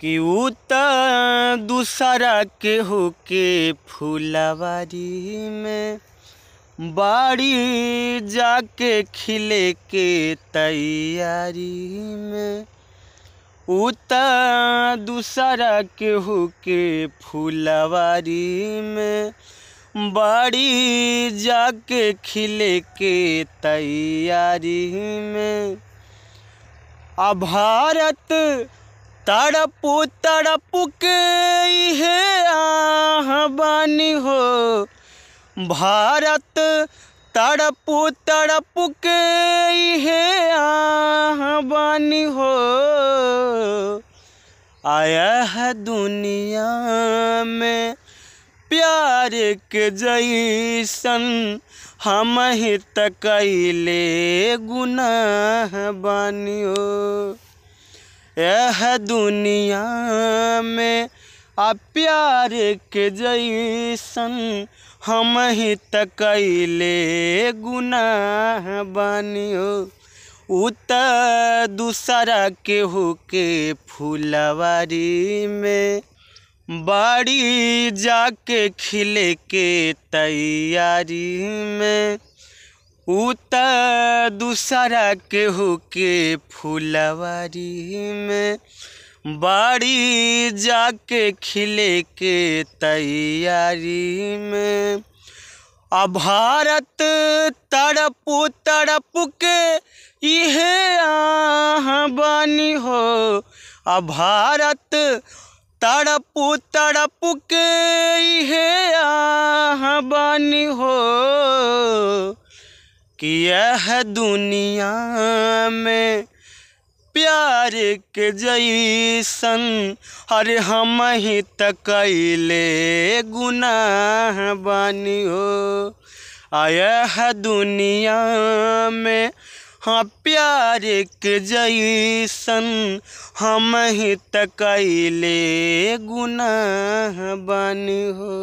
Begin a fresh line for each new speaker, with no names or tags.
कि ऊ त दूसरा केहू के फुलवारी में बाड़ी जाके खिले के तैयारी में। ऊ त दूसरा केहू के फुलवारी में बाड़ी जाके खिले के तैयारी में। आ भारत तड़पू तड़पू के इहे आह बानी हो। भारत तड़पू तड़पू के इहे आह बानी हो। आया है दुनिया में प्यार के जैसन हम ही त कइले गुनाह बानी हो। यह दुनिया में प्यार के जैसन हम ही त कइले गुनाह बानी हो। ऊ त दूसरा केहू के फुलवारी में बाड़ी जाके खिले के तैयारी में। ऊ त दूसरा केहू के फुलवारी में बाड़ी जाके खिले के तैयारी में। आ भारत तड़पू तड़पू के इहे आह बानी हो। आ भारत तड़पू तड़पू के इहे आह बानी हो। कि यह दुनिया में प्यार के जैसन अरे हम ही त कइले गुनाह बानी हो। यह दुनिया में प्यार के जैसन हम ही त कइले गुनाह बानी हो।